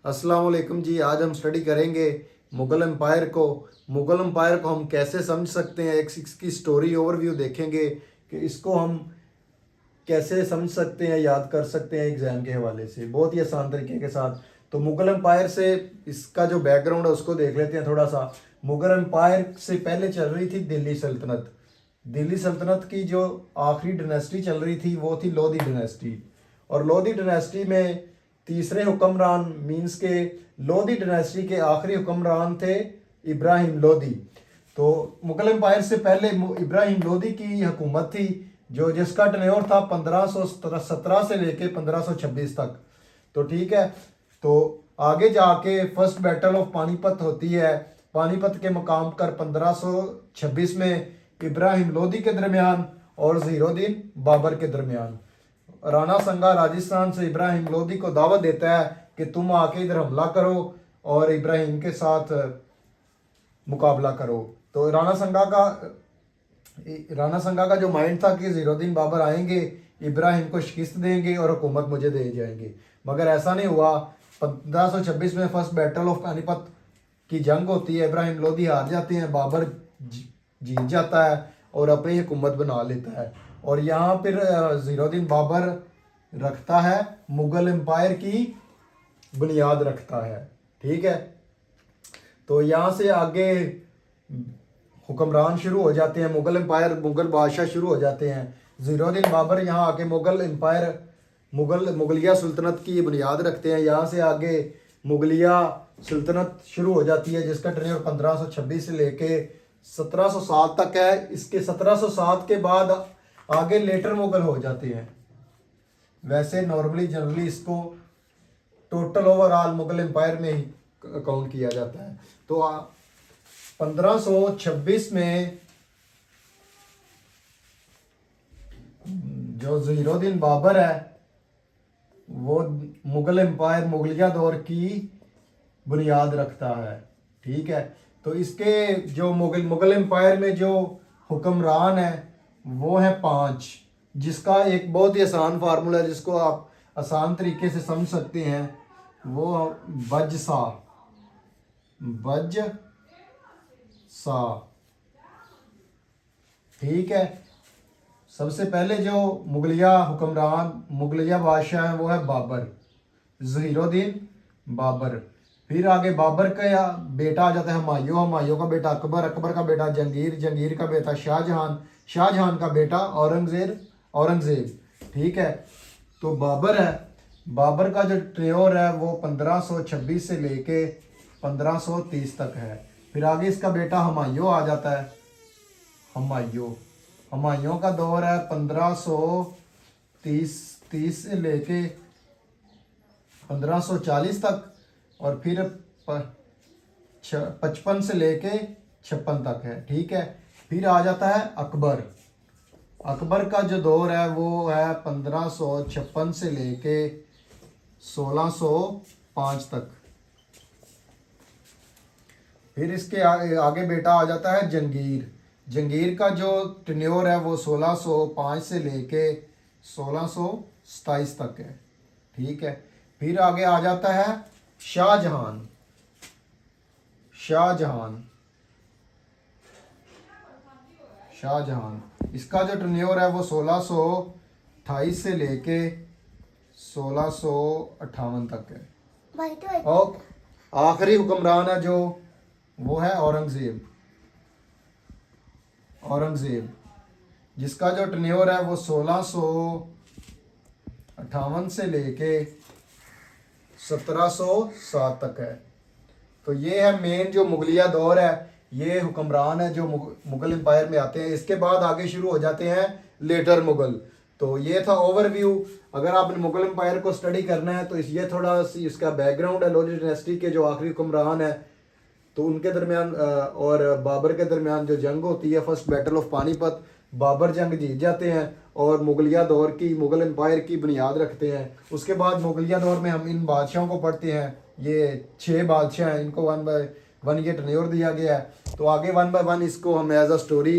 अस्सलाम वालेकुम जी। आज हम स्टडी करेंगे मुग़ल एम्पायर को। मुग़ल एम्पायर को हम कैसे समझ सकते हैं, एक इसकी स्टोरी ओवरव्यू देखेंगे कि इसको हम कैसे समझ सकते हैं, याद कर सकते हैं एग्ज़ाम के हवाले से बहुत ही आसान तरीके के साथ। तो मुग़ल एम्पायर से इसका जो बैकग्राउंड है उसको देख लेते हैं थोड़ा सा। मुग़ल एम्पायर से पहले चल रही थी दिल्ली सल्तनत। दिल्ली सल्तनत की जो आखिरी डायनेस्टी चल रही थी वो थी लोधी डायनेस्टी। और लोधी डायनेस्टी में तीसरे हुक्मरान मींस के लोधी डायनेस्टी के आखिरी हुक्मरान थे इब्राहिम लोधी। तो मुगल एम्पायर से पहले इब्राहिम लोधी की हुकूमत थी जो जिसका टेन्योर था 1517 से लेके 1526 तक। तो ठीक है, तो आगे जाके फर्स्ट बैटल ऑफ पानीपत होती है। पानीपत के मकाम पर 1526 में इब्राहिम लोधी के दरमियान और ज़हीरुद्दीन बाबर के दरमियान। राणा संगा राजस्थान से इब्राहिम लोधी को दावत देता है कि तुम आके इधर हमला करो और इब्राहिम के साथ मुकाबला करो। तो राणा संगा का जो माइंड था कि ज़हीरुद्दीन बाबर आएंगे, इब्राहिम को शिकस्त देंगे और हुकूमत मुझे दे जाएंगे, मगर ऐसा नहीं हुआ। 1526 में फर्स्ट बैटल ऑफ पानीपत की जंग होती है, इब्राहिम लोधी हार जाते हैं, बाबर जीत जाता है और अपनी हुकूमत बना लेता है। और यहाँ फिर ज़हीरुद्दीन बाबर रखता है मुग़ल एम्पायर की बुनियाद रखता है। ठीक है, तो यहाँ से आगे हुक्मरान शुरू हो जाते हैं, मुग़ल एम्पायर मुग़ल बादशाह शुरू हो जाते हैं। ज़हीरुद्दीन बाबर यहाँ आके मुग़ल एम्पायर मुगलिया सुल्तनत की बुनियाद रखते हैं। यहाँ से आगे मुगलिया सुल्तनत शुरू हो जाती है जिसका टेन्योर 1526 से लेके 1707 तक है। इसके 1707 के बाद आगे लेटर मुग़ल हो जाते हैं। वैसे नॉर्मली जनरली इसको टोटल ओवरऑल मुग़ल एम्पायर में ही काउंट किया जाता है। तो 1526 में जो ज़हीरुद्दीन बाबर है वो मुग़ल एम्पायर मुगलिया दौर की बुनियाद रखता है। ठीक है, तो इसके जो मुग़ल एम्पायर में जो हुक्मरान है वो है 5, जिसका एक बहुत ही आसान फार्मूला है जिसको आप आसान तरीके से समझ सकते हैं। वो बजसा ठीक है, सबसे पहले जो मुगलिया हुक्मरान मुगलिया बादशाह है वो है बाबर, ज़हीरुद्दीन बाबर। फिर आगे बाबर का बेटा आ जाता है हुमायूं, हुमायूं का बेटा अकबर, अकबर का बेटा जंगीर, जंगीर का बेटा शाहजहां, शाहजहां का बेटा औरंगज़ेब। ठीक है, तो बाबर है, बाबर का जो टेन्योर है वो 1526 से लेके 1530 तक है। फिर आगे इसका बेटा हुमायूं आ जाता है। हुमायूं का दौर है 1530 से लेके 1540 तक, और फिर 55 से लेके 56 तक है। ठीक है, फिर आ जाता है अकबर। अकबर का जो दौर है वो है 1556 से लेके 1605 तक। फिर इसके आगे बेटा आ जाता है जंगीर। जंगीर का जो टेन्योर है वो 1605 से लेके 1627 तक है। ठीक है, फिर आगे आ जाता है शाहजहां। इसका जो टेन्योर है वो 1628 से लेके 1658 तक है। और आखिरी हुक्मरान है जो वो है औरंगज़ेब, जिसका जो टेन्योर है वो 1658 से लेके 1707 तक है। तो ये है मेन जो मुगलिया दौर है, ये हुक्मरान है जो मुग़ल एम्पायर में आते हैं। इसके बाद आगे शुरू हो जाते हैं लेटर मुग़ल। तो ये था ओवरव्यू। अगर आपने मुग़ल एम्पायर को स्टडी करना है तो ये थोड़ा सी इसका बैकग्राउंड है। लोधी डायनेस्टी के जो आखिरी हुक्मरान है तो उनके दरमियान और बाबर के दरमियान जो जंग होती है first battle of Panipat, Babur जंग जीत जाते हैं और मुगलिया दौर की मुग़ल एम्पायर की बुनियाद रखते हैं। उसके बाद मुगलिया दौर में हम इन बादशाहों को पढ़ते हैं। ये 6 बादशाह हैं, इनको 1 बाय 1 ये टेन्योर दिया गया है। तो आगे 1 बाय 1 इसको हम एज अ स्टोरी